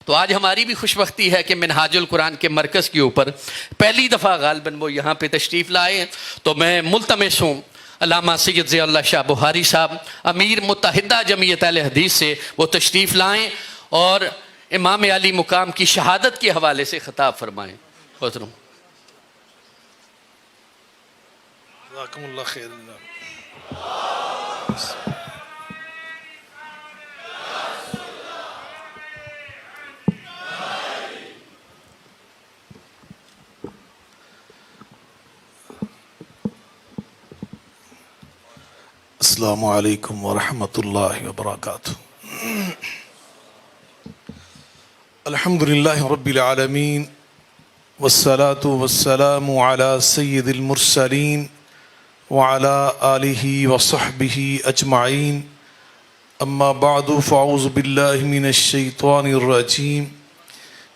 تو آج ہماری بھی خوش بختی ہے کہ منہاج القرآن کے مرکز کے اوپر پہلی دفعہ غالباً وہ یہاں پہ تشریف لائے ہیں. تو میں ملتمس ہوں علامہ سید ضیاء اللہ شاہ بخاری صاحب امیر متحدہ جمعیت اہل حدیث سے وہ تشریف لائیں اور امام علی مقام کی شہادت کے حوالے سے خطاب فرمائیں. محترم جزاکم اللہ خیر. السلام علیکم ورحمۃ اللہ وبرکاتہ. الحمد للہ رب العالمین والصلاة والسلام علی سید المرسلین وعلی آلہ وصحبہ اجمعین. اما بعد فاعوذ باللہ من الشیطان الرجیم.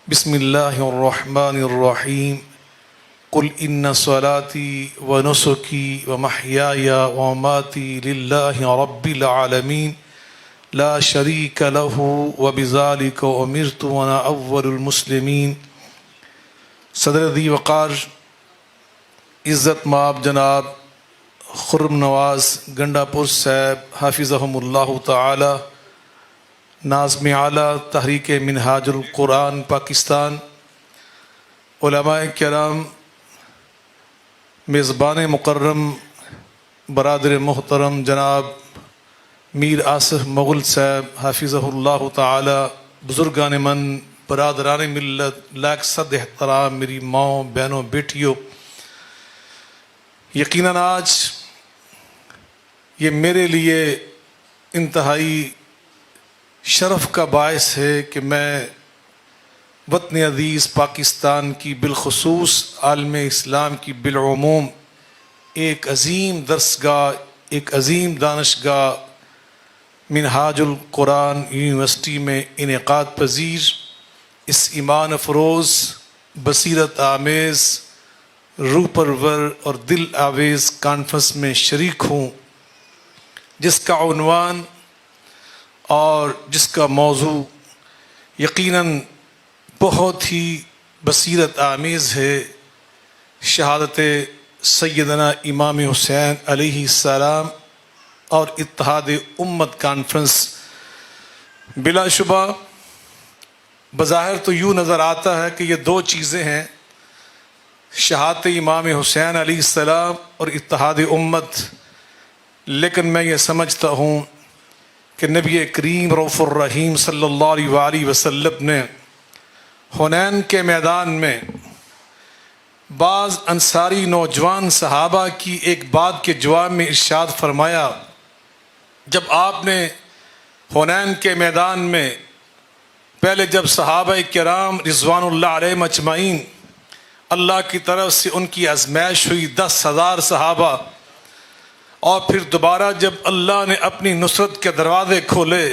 بسم اللہ الرحمن الرحیم. قل ان صلاتي ونسكي ومحياي ومماتي لله رب العالمين لا شريك له وبذلك أمرت وأنا أول المسلمين. صدر ذی وقار عزت مآب جناب خرم نواز گنڈا پور صاحب حافظہم اللہ تعالی، ناظم اعلیٰ تحریک منہاج القرآن پاکستان، علماء کرام، میزبان مکرم برادر محترم جناب میر آصف مغل صاحب حافظہ اللہ تعالی، بزرگان من، برادران ملت، لاکھ صد احترام میری ماؤں، بہنوں، بیٹیوں، یقیناً آج یہ میرے لیے انتہائی شرف کا باعث ہے کہ میں وطن عزیز پاکستان کی بالخصوص عالم اسلام کی بالعموم ایک عظیم درسگاہ، ایک عظیم دانشگاہ منہاج القرآن یونیورسٹی میں انعقاد پذیر اس ایمان افروز، بصیرت آمیز، روح پرور اور دل آویز کانفرنس میں شریک ہوں، جس کا عنوان اور جس کا موضوع یقیناً بہت ہی بصیرت آمیز ہے. شہادت سیدنا امام حسین علیہ السلام اور اتحاد امت کانفرنس. بلا شبہ بظاہر تو یوں نظر آتا ہے کہ یہ دو چیزیں ہیں، شہادت امام حسین علیہ السلام اور اتحاد امت، لیکن میں یہ سمجھتا ہوں کہ نبی کریم رؤوف الرحیم صلی اللہ علیہ وآلہ وسلم نے حنین کے میدان میں بعض انصاری نوجوان صحابہ کی ایک بات کے جواب میں ارشاد فرمایا. جب آپ نے حنین کے میدان میں پہلے جب صحابہ کرام رضوان اللہ علیہم اجمعین اللہ کی طرف سے ان کی آزمائش ہوئی 10,000 صحابہ، اور پھر دوبارہ جب اللہ نے اپنی نصرت کے دروازے کھولے،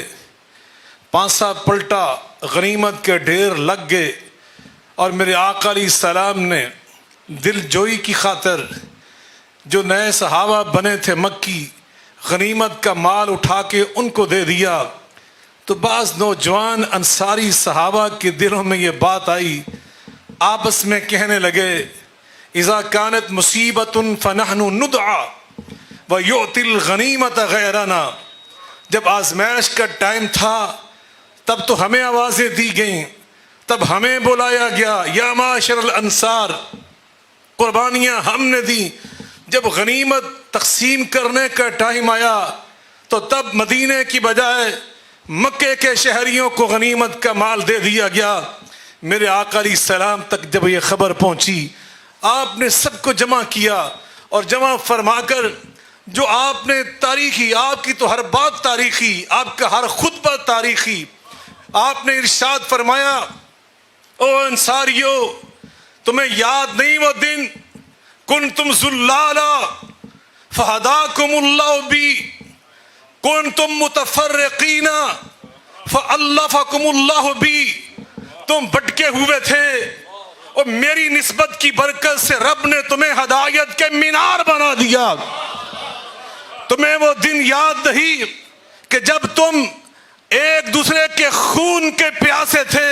پانسا پلٹا، غنیمت کے ڈھیر لگ گئے، اور میرے آقا علیہ السلام نے دل جوئی کی خاطر جو نئے صحابہ بنے تھے مکی، غنیمت کا مال اٹھا کے ان کو دے دیا. تو بعض نوجوان انصاری صحابہ کے دلوں میں یہ بات آئی، آپس میں کہنے لگے اذا کانت مصیبت فنحن ندعا ویؤتی الغنیمت غیرنا. جب آزمائش کا ٹائم تھا تب تو ہمیں آوازیں دی گئیں، تب ہمیں بلایا گیا، یا معاشر الانصار، قربانیاں ہم نے دی. جب غنیمت تقسیم کرنے کا ٹائم آیا تو تب مدینے کی بجائے مکے کے شہریوں کو غنیمت کا مال دے دیا گیا. میرے آقا علیہ السلام تک جب یہ خبر پہنچی، آپ نے سب کو جمع کیا، اور جمع فرما کر جو آپ نے تاریخی، آپ کی تو ہر بات تاریخی، آپ کا ہر خطبہ تاریخی، آپ نے ارشاد فرمایا او انصاریو، تمہیں یاد نہیں وہ دن کنتم ذلالا فہداکم اللہ بی، کنتم متفرقین فالفکم اللہ بی. تم بٹکے ہوئے تھے اور میری نسبت کی برکت سے رب نے تمہیں ہدایت کے مینار بنا دیا. تمہیں وہ دن یاد نہیں کہ جب تم ایک دوسرے کے خون کے پیاسے تھے،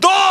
2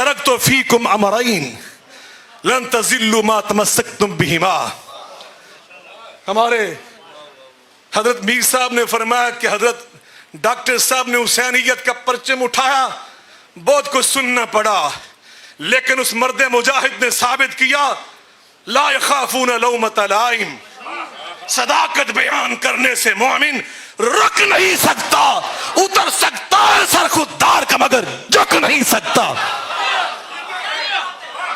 ترکت فیکم امرین لن تضلوا ما تمسکتم بہما. ہمارے حضرت میر صاحب نے فرمایا کہ حضرت ڈاکٹر صاحب نے حسینیت کا پرچم اٹھایا, بہت کچھ سننا پڑا, لیکن اس مرد مجاہد نے ثابت کیا لا یخافون لومۃ لائم. صداقت بیان کرنے سے مومن رک نہیں سکتا, اتر سکتا ہے سر خوددار کا مگر جھک نہیں سکتا.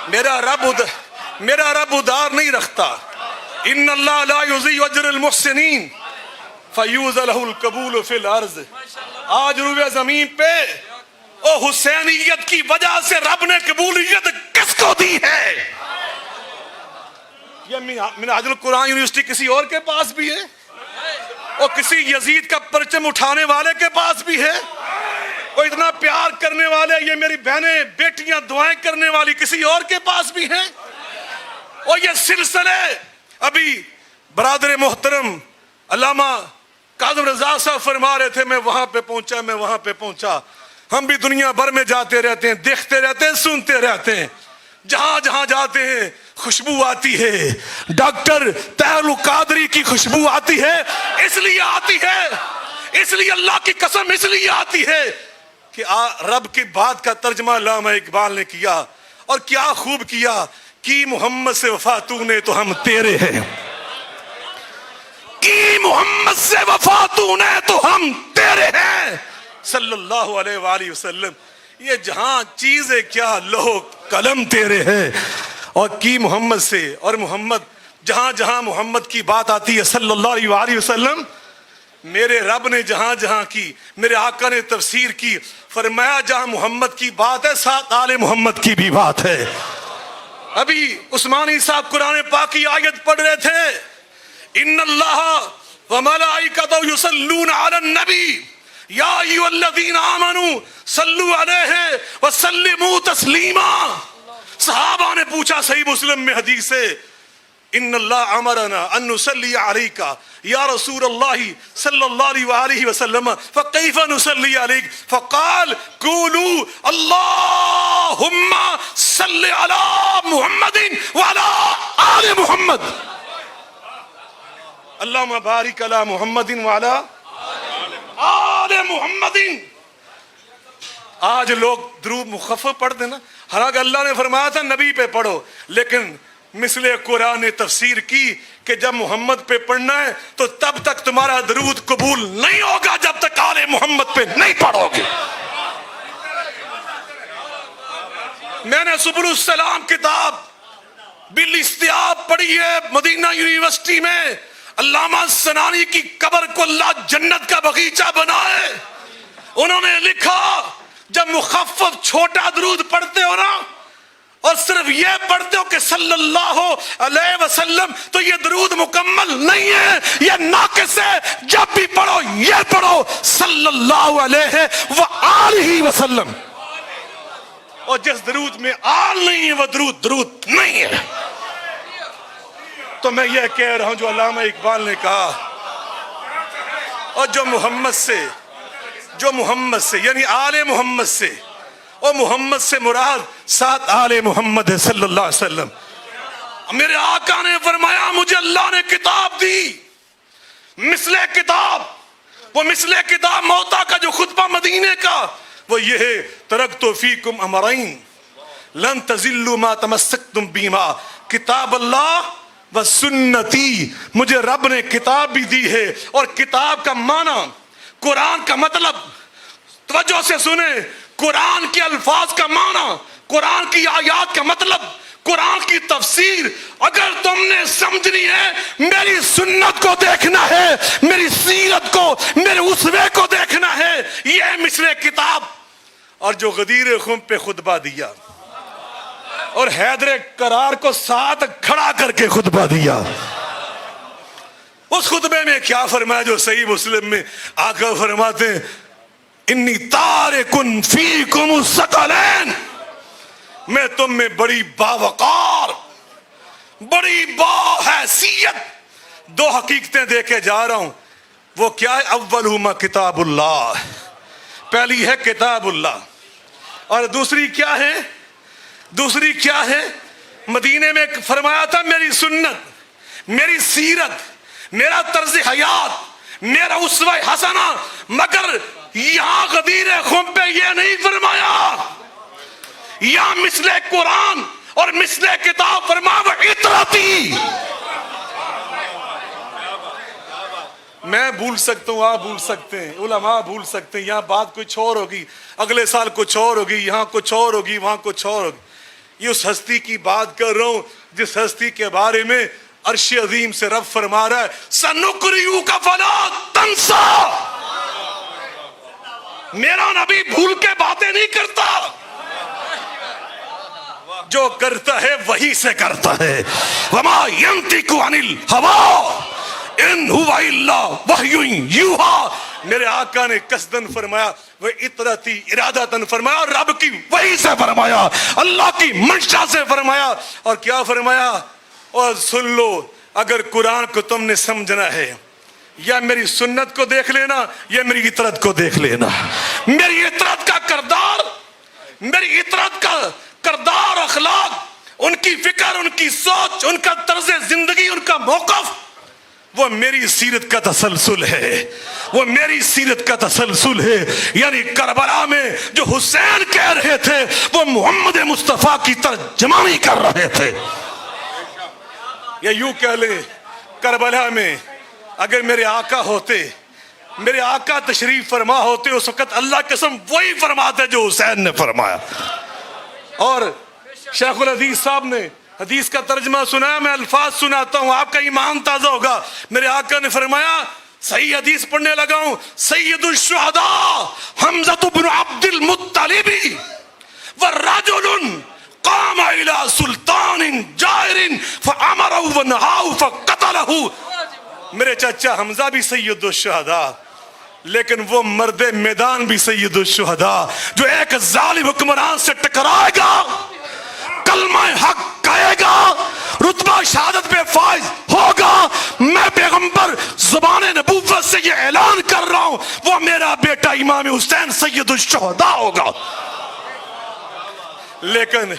میرا رب ادار نہیں رکھتا. ان اللہ لا یضیع اجر المحسنین فیوز له القبول فی الارض. آج روئے زمین پہ او حسینیت کی وجہ سے رب نے قبولیت کس کو دی ہے؟ یہ منہاج القرآن یونیورسٹی کسی اور کے پاس بھی ہے, اور کسی یزید کا پرچم اٹھانے والے کے پاس بھی ہے, اور اتنا پیار کرنے والے یہ میری بہنیں بیٹیاں دعائیں کرنے والی کسی اور کے پاس بھی ہیں. اور یہ سلسلے ابھی برادر محترم علامہ کاظم رضا صاحب فرما رہے تھے, میں وہاں پہ پہنچا. ہم بھی دنیا بھر میں جاتے رہتے ہیں, دیکھتے رہتے ہیں, سنتے رہتے ہیں. جہاں جہاں جاتے ہیں خوشبو آتی ہے, ڈاکٹر طاہر القادری کی خوشبو آتی ہے. اس لیے آتی ہے, اس لیے اللہ کی قسم اس لیے آتی ہے کہ رب کی بات کا ترجمہ علامہ اقبال نے کیا, اور کیا خوب کیا. کی محمد سے وفا تو نے تو ہم تیرے ہیں, کی محمد سے وفا تو نے تو ہم تیرے ہیں صلی اللہ علیہ وآلہ وسلم. یہ جہاں چیزیں کیا لوہ قلم تیرے ہیں, اور کی محمد سے, اور محمد جہاں جہاں محمد کی بات آتی ہے صلی اللہ علیہ وآلہ وسلم, میرے رب نے جہاں جہاں کی, میرے آقا نے تفسیر کی, فرمایا جہاں محمد کی بات ہے ساتھ آل محمد کی بھی بات ہے. ابھی عثمانی صاحب قرآن پاک کی آیت پڑھ رہے تھے, ان اللہ وملائکتہ یصلون علی النبی یا ایھا الذین آمنوا صلوا علیہ وسلموا تسلیما. صحابہ نے پوچھا, صحیح مسلم میں حدیث ہے, ان اللہ امرنا ان نصلی علیک یا رسول اللہ صلی اللہ علیہ وآلہ وسلم فکیف نصلی علیک فقال قولوا اللہم صلی علی محمد وعلی آل محمد. اللہم بارک علی محمد وعلی آل محمد. آج لوگ درود مخفف پڑھتے نا, حالانکہ اللہ نے فرمایا تھا نبی پہ پڑھو, لیکن مثل قرآن نے تفسیر کی کہ جب محمد پہ پڑھنا ہے تو تب تک تمہارا درود قبول نہیں ہوگا جب تک آل محمد پہ نہیں پڑھو گے. میں نے سبل السلام کتاب بالاستیاب پڑھی ہے مدینہ یونیورسٹی میں. علامہ سنانی کی قبر کو اللہ جنت کا باغیچہ بنائے. انہوں نے لکھا جب مخفف چھوٹا درود پڑھتے ہو نا, اور صرف یہ پڑھتے ہو کہ صلی اللہ علیہ وسلم, تو یہ درود مکمل نہیں ہے, یہ ناقص ہے. جب بھی پڑھو یہ پڑھو صلی اللہ علیہ وآلہ وسلم, اور جس درود میں آل نہیں ہے وہ درود نہیں ہے. تو میں یہ کہہ رہا ہوں جو علامہ اقبال نے کہا, اور جو محمد سے یعنی آل محمد سے, اور محمد سے مراد ساتھ آل محمد صلی اللہ علیہ وسلم. میرے آقا نے فرمایا مجھے اللہ نے کتاب دی, مثل کتاب, وہ مثل کتاب موتا کا جو خطبہ مدینے کا, وہ یہ ہے ترکت فیکم امرین لن تضلوا ما تمسکتم بہما. کتاب اللہ و سنتی, مجھے رب نے کتاب بھی دی ہے, اور کتاب کا معنی, قرآن کا مطلب, توجہ سے سنیں, قرآن کے الفاظ کا معنی, قرآن کی آیات کا مطلب, قرآن کی تفسیر اگر تم نے سمجھنی ہے, میری سنت کو دیکھنا ہے, میری سیرت کو, میرے اسوے کو دیکھنا ہے. یہ مثل کتاب. اور جو غدیر خم پہ خطبہ دیا اور حیدر کرار کو ساتھ کھڑا کر کے خطبہ دیا, اس خطبے میں کیا فرمایا جو صحیح مسلم میں آقا فرماتے ہیں انی تارکن فیکم الثقلین, میں تم میں بڑی باوقار, بڑی باحیثیت دو حقیقتیں دے کے جا رہا ہوں. وہ کیا ہے؟ اولہما کتاب اللہ, پہلی ہے کتاب اللہ, اور دوسری کیا ہے؟ دوسری کیا ہے؟ مدینے میں فرمایا تھا میری سنت، میری سیرت، میرا طرز حیات، میرا اسوہ حسنہ، مگر یہاں غدیر خم پہ یہ نہیں فرمایا. یہاں مثل قرآن اور مثل کتاب فرما وہ اطرتی. میں بھول سکتا ہوں، آپ بھول سکتے ہیں، علماء بھول سکتے ہیں، یہاں بات کچھ اور ہوگی، اگلے سال کچھ اور ہوگی، یہاں کچھ اور ہوگی، وہاں کچھ اور ہوگی. یہ اس ہستی کی بات کر رہا ہوں جس ہستی کے بارے میں عرش عظیم سے رب فرما رہا ہے سَنُقْرِئُكَ فَلَا تَنْسَى. میرا نبی بھول کے باتیں نہیں کرتا، جو کرتا ہے وہی سے کرتا ہے. وَمَا يَنْطِقُ عَنِ الْهَوَىٰ ان ہوا الا وحی یوحا. میرے آقا نے قصدن فرمایا، وہ اطرتی ارادتن فرمایا، اور رب کی وحی سے فرمایا، اللہ کی منشا سے فرمایا. اور کیا فرمایا؟ اور سن لو، اگر قرآن کو تم نے سمجھنا ہے یا میری سنت کو دیکھ لینا یا میری اطرت کو دیکھ لینا. میری اطرت کا کردار، میری اطرت کا کردار، اخلاق، ان کی فکر، ان کی سوچ، ان کا طرز زندگی، ان کا موقف، وہ میری سیرت کا تسلسل ہے، وہ میری سیرت کا تسلسل ہے. یعنی کربلا میں جو حسین کہہ رہے تھے وہ محمد مصطفیٰ کی ترجمانی کر رہے تھے. یا یوں کہہ لیں، کربلا میں اگر میرے آقا ہوتے، میرے آقا تشریف فرما ہوتے، اس وقت اللہ قسم وہی فرماتے جو حسین نے فرمایا. اور شیخ الحدیث صاحب نے حدیث کا ترجمہ سنا، میں الفاظ سناتا ہوں، آپ کا ایمان تازہ ہوگا. میرے آقا نے فرمایا، صحیح حدیث پڑھنے لگا ہوں، سید الشہداء حمزہ بن عبد المطلب ورجل قام الى سلطان جائر فامرہ ونہاہ فقتلہ. میرے چچا حمزہ بھی سید الشہداء، لیکن وہ مرد میدان بھی سید الشہداء جو ایک ظالم حکمران سے ٹکرائے گا، کلمہ حق کہے گا، رتبہ شہادت پہ فائز ہوگا. میں پیغمبر زبان نبوت سے یہ اعلان کر رہا ہوں، وہ میرا بیٹا امام حسین سید الشہداء ہوگا. لیکن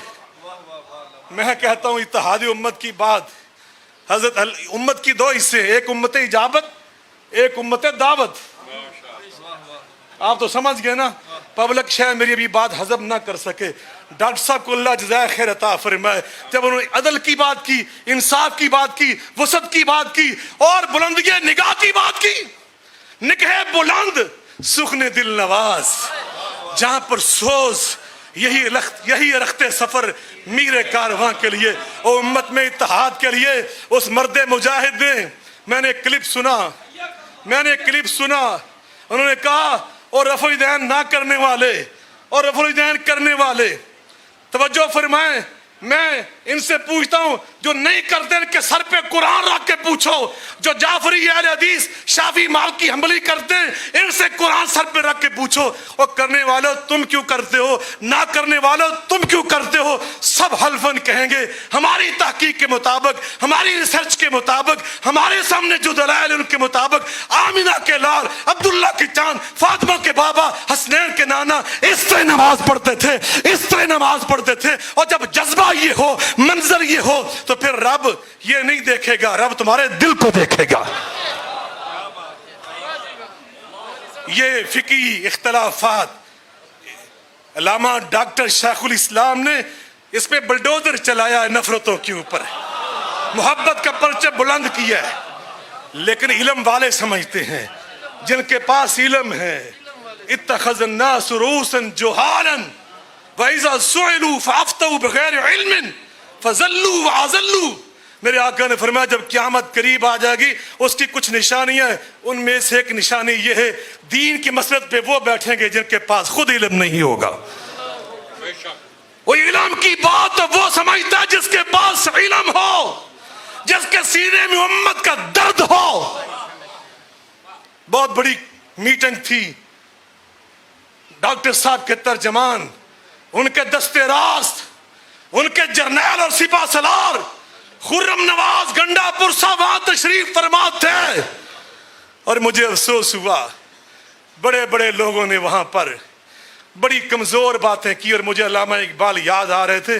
میں کہتا ہوں اتحاد امت کی بات، حضرت امت کی دو حصے، ایک امت اجابت، ایک امت دعوت. آپ تو سمجھ گئے نا. پبلک شاید میری ابھی بات ہضم نہ کر سکے. ڈاکٹر صاحب کو اللہ جزائے خیر عطا فرمائے، جب انہوں نے عدل کی بات کی، انصاف کی بات کی، وسط کی بات کی، اور بلندی نگاہ کی بات کی. نگہ بلند سخن دل نواز، جہاں پر سوز یہی رخت سفر میر کارواں کے لیے اور امت میں اتحاد کے لیے. اس مرد مجاہد نے، میں نے کلپ سنا، انہوں نے کہا اور رفع الیدین نہ کرنے والے اور رفع الیدین کرنے والے، توجہ فرمائیں، میں ان سے پوچھتا ہوں جو نہیں کرتے ان کے سر پہ قرآن رکھ کے پوچھو. جو جعفری اہل حدیث شافعی مالکی حنبلی کرتے ہیں ان سے قرآن سر پہ رکھ کے پوچھو، اور کرنے والوں تم کیوں کرتے ہو، نہ کرنے والوں تم کیوں کرتے ہو. سب حلفاً کہیں گے ہماری تحقیق کے مطابق، ہماری ریسرچ کے مطابق، ہمارے سامنے جو دلائل ان کے مطابق، آمینہ کے لال، عبداللہ کی چاند، فاطمہ کے بابا، حسنین کے نانا اس طرح نماز پڑھتے تھے، اس طرح نماز پڑھتے تھے. اور جب جذبہ یہ ہو، منظر یہ ہو، تو پھر رب یہ نہیں دیکھے گا، رب تمہارے دل کو دیکھے گا. یہ فقہی اختلافات علامہ ڈاکٹر شیخ الاسلام نے اس پہ بلڈوزر چلایا ہے، نفرتوں کے اوپر محبت کا پرچہ بلند کیا ہے. لیکن علم والے سمجھتے ہیں، جن کے پاس علم ہے، اتخذ الناس رؤوسا جہالا وَإِذَا سُئِلُوا فَأَفْتَوْا بِغَيْرِ عِلْمٍ فَزَلُّوا وَعَزَلُّوا. میرے آقا نے فرمایا جب قیامت قریب آ جائے گی اس کی کچھ نشانیاں ہیں، ان میں سے ایک نشانی یہ ہے دین کی مسلط پہ وہ بیٹھیں گے جن کے پاس خود علم نہیں ہوگا. وہ علم کی بات وہ سمجھتا ہے جس کے پاس علم ہو، جس کے سینے میں امت کا درد ہو. بہت بڑی میٹنگ تھی، ڈاکٹر صاحب کے ترجمان، ان کے دستے راست، ان کے جرنیل اور سپاہ سالار خرم نواز گنڈا پرسا وہاں تشریف فرما تھے. اور مجھے افسوس ہوا، بڑے بڑے لوگوں نے وہاں پر بڑی کمزور باتیں کی، اور مجھے علامہ اقبال یاد آ رہے تھے.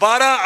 12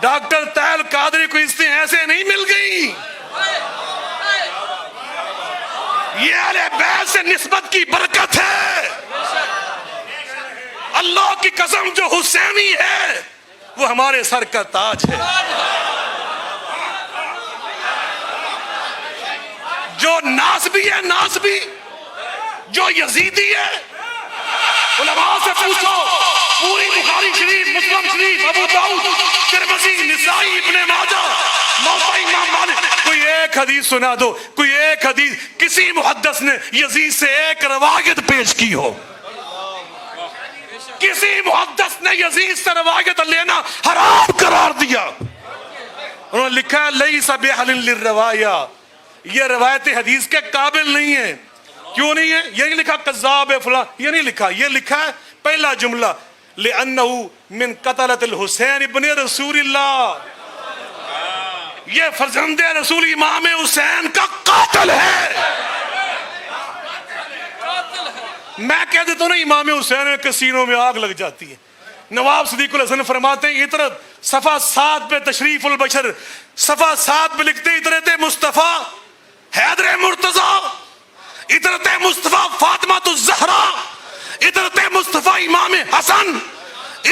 ڈاکٹر طاہر قادری کو عزتیں ایسے نہیں مل گئی. یہ اہل بیت سے نسبت کی برکت ہے. اللہ کی قسم جو حسینی ہے وہ ہمارے سر کا تاج ہے. جو ناسبی ہے، ناسبی جو یزیدی ہے، علماء سے پوچھو، پوری بخاری شریف، مسلم شریف، ابو داؤد، ترمذی، نسائی، ابن ماجہ، موطا امام مالک، کوئی ایک حدیث سنا دو، کوئی ایک حدیث کسی محدث نے یزید سے ایک روایت پیش کی ہو. کسی محدث نے یزید سے روایت لینا حرام قرار دیا. انہوں نے لکھا ہے لیس بأہل للروایا، یہ روایت حدیث کے قابل نہیں ہے. کیوں نہیں ہے؟ یہ نہیں لکھا کذاب فلاں، یہ نہیں لکھا. یہ لکھا ہے پہلا جملہ لأنه من قتلة الحسین ابن رسول اللہ، یہ فرزند رسول امام حسین کا قاتل ہے. میں کہہ دیتا ہوں نا، امام حسین کے سینوں میں آگ لگ جاتی ہے. نواب صدیق الحسن فرماتے ہیں عطرت، صفحہ 7 پہ تشریف البشر، صفحہ 7 پہ لکھتے ہیں عطرت مصطفیٰ حیدر مرتضیٰ، عطرت مصطفیٰ فاطمہ الزہرا، عطرت مصطفیٰ امام حسن،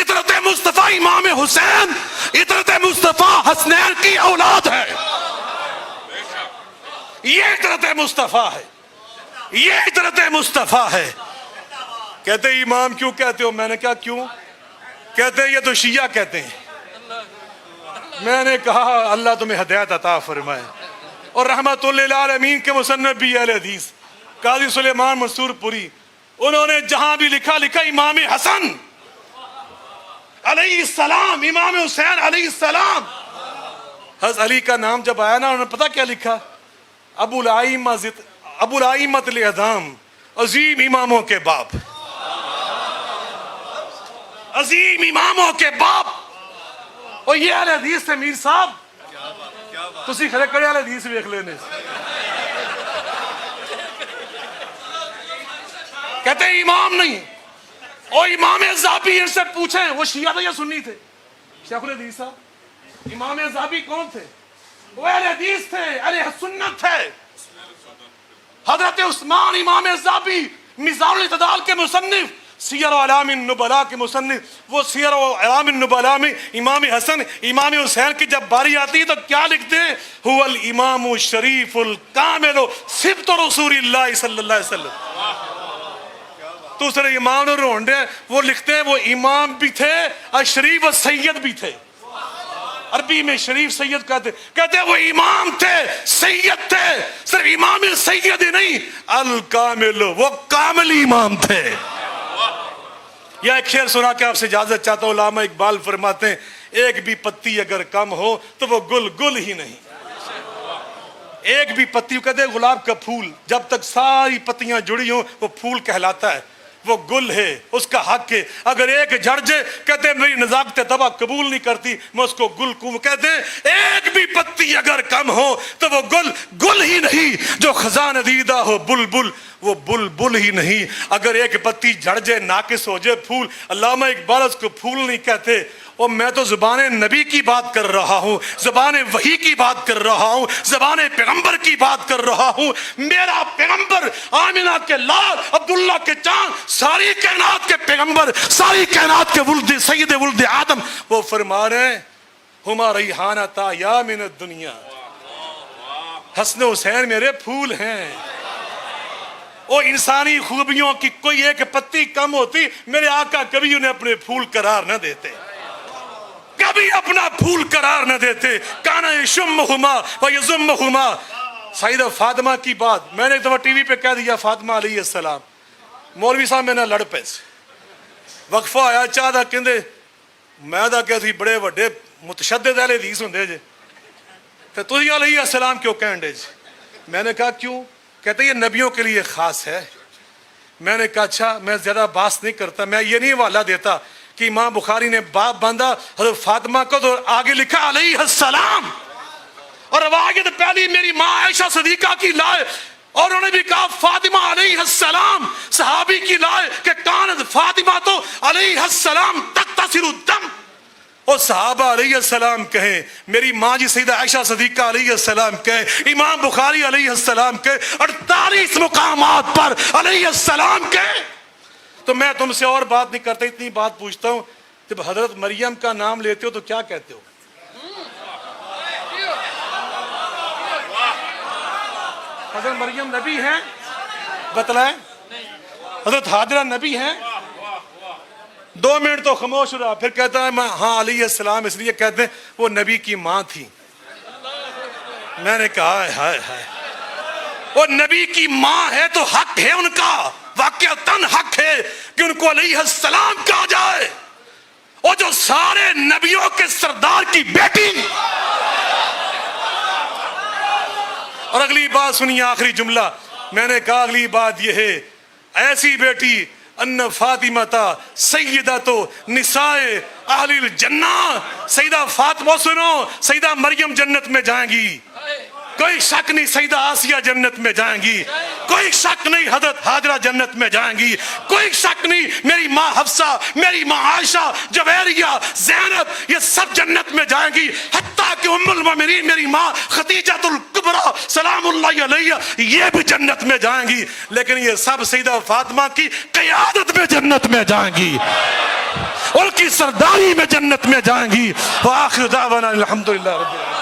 عطرت مصطفیٰ امام حسین، عطرت مصطفیٰ حسنین کی اولاد ہے. یہ عطرت مصطفیٰ ہے، یہ عطرت مصطفیٰ ہے. کہتے ہیں امام کیوں کہتے ہو؟ میں نے کہا کیوں؟ کہتے ہیں یہ تو شیعہ کہتے ہیں. میں نے کہا اللہ تمہیں ہدایت عطا فرمائے. اور رحمت للعالمین کے مصنف بھی اہل حدیث قاضی سلیمان منصور پوری، انہوں نے جہاں بھی لکھا امام حسن علیہ السلام، امام حسین علیہ السلام. حضرت علی کا نام جب آیا نا، انہوں نے پتہ کیا لکھا؟ ابو الائمۃ الاعظام، عظیم اماموں کے باپ، عظیم اماموں کے باپ. اور یہ اہل حدیث سے میر صاحب تسی کھڑے کھڑے اہل حدیث ویکھ لینے. کہتے ہیں امام نہیں. اور امام ذہبی ان سے پوچھیں وہ شیعہ تھے یا سنی تھے؟ شیخ الحدیث صاحب، امام ذہبی کون تھے؟ وہ اہل حدیث تھے، اہل سنت تھے. حضرت عثمان امام ذہبی میزان الاعتدال کے مصنف، سیر اعلام النبلاء کے مصنف، وہ سیر اعلام النبلاء میں امام حسن امام حسین کی جب باری آتی ہے تو کیا لکھتے ہیں؟ هو الامام الشریف الکامل صبت رسول اللہ صلی اللہ علیہ وسلم. دوسرے امام نے رونڈے، وہ لکھتے ہیں وہ امام بھی تھے اور شریف و سید بھی تھے. عربی میں شریف سید کہتے ہیں وہ امام تھے، سید تھے. صرف امام سید ہی نہیں، الکامل، وہ کامل امام تھے. یا ایک شعر سنا کے آپ سے اجازت چاہتا ہوں. علامہ اقبال فرماتے ہیں ایک بھی پتی اگر کم ہو تو وہ گل گل ہی نہیں. ایک بھی پتی، کہتے ہیں گلاب کا پھول جب تک ساری پتیاں جڑی ہوں وہ پھول کہلاتا ہے، وہ گل ہے، اس کا حق ہے. اگر ایک جھڑ جائے، کہتے ہیں میری نزاکت طبع قبول نہیں کرتی، میں اس کو گل کو. کہتے ہیں ایک بھی پتی اگر کم ہو تو وہ گل گل ہی نہیں. جو خزان دیدہ ہو بلبل، وہ بلبل ہی نہیں. اگر ایک پتی جھڑ جائے، ناقص ہو جائے پھول، علامہ اقبال اس کو پھول نہیں کہتے. اور میں تو زبان نبی کی بات کر رہا ہوں، زبان وحی کی بات کر رہا ہوں، زبان پیغمبر کی بات کر رہا ہوں. میرا پیغمبر آمنہ کے لال، عبداللہ کے چاند، ساری کائنات کے پیغمبر، ساری کائنات کے ولد سید ولد آدم، وہ فرما رہے ہیں ہما ریحانتا یا من الدنیا، حسن حسین میرے پھول ہیں. اور انسانی خوبیوں کی کوئی ایک پتی کم ہوتی، میرے آقا کبھی انہیں اپنے پھول قرار نہ دیتے، کبھی اپنا پھول قرار نہ دیتے. کانا یشمہما و یزمہما. سیدہ فاطمہ کی بات میں نے ایک دفعہ ٹی وی پہ کہہ دیا، فاطمہ علیہ السلام. مولوی صاحب میں نے لڑ پے وقفہ آیا چاہ دا کہندے میں دا کہ تھی بڑے وڈے متشدد اہل حدیث ہوندے جے تے تسی علیہ السلام کیوں کہن دے جے؟ میں نے کہا کیوں؟ کہتے یہ نبیوں کے لیے خاص ہے. میں نے کہا اچھا، میں زیادہ باس نہیں کرتا، میں یہ نہیں حوالہ دیتا کہ امام بخاری نے باپ باندھا حضرت فاطمہ کو تو آگے لکھا علیہ السلام. اور روایت پہلی میری ماں عائشہ صدیقہ کی لائے، اور انہوں نے بھی کہا فاطمہ علیہ السلام. صحابی کی لائے کہ کانت فاطمہ تو علیہ السلام تقتصر الدم. اور صحابہ علیہ السلام کہیں، میری ماں جی سیدہ عائشہ صدیقہ علیہ السلام کہیں، امام بخاری علیہ السلام کہیں، 48 مقامات پر علیہ السلام کہیں. تو میں تم سے اور بات نہیں کرتا، اتنی بات پوچھتا ہوں، جب حضرت مریم کا نام لیتے ہو تو کیا کہتے ہو؟ حضرت مریم نبی ہیں؟ بتلائیں. حضرت حاجرہ نبی ہیں؟ 2 منٹ تو خاموش رہا، پھر کہتا ہے میں ہاں علیہ السلام اس لیے کہتے ہیں وہ نبی کی ماں تھی. میں نے کہا ہائے ہائے، وہ نبی کی ماں ہے تو حق ہے ان کا، واقعتاً حق ہے کہ ان کو علیہ السلام کہا جائے. اور جو سارے نبیوں کے سردار کی بیٹی. اور اگلی بات سنیے، آخری جملہ میں نے کہا، اگلی بات یہ ہے، ایسی بیٹی ان فاطمہ سیدۃ نساء اہل الجنہ، سیدہ فاطمہ سنو، سیدہ مریم جنت میں جائیں گی، کوئی شک نہیں. سیدہ آسیہ جنت میں جائیں گی، کوئی شک نہیں. حضرت حاجرہ جنت میں جائیں گی، کوئی شک نہیں. میری ماں حفصہ، میری ماں عائشہ، جویریہ، زینب، یہ سب جنت میں جائیں گی. حتیٰ کہ ام المؤمنین میری ماں خدیجۃ الکبریٰ سلام اللہ علیہ یہ بھی جنت میں جائیں گی. لیکن یہ سب سیدہ فاطمہ کی قیادت میں جنت میں جائیں گی، ان کی سرداری میں جنت میں جائیں گی. وآخر دعوانا الحمدللہ رب العالمین.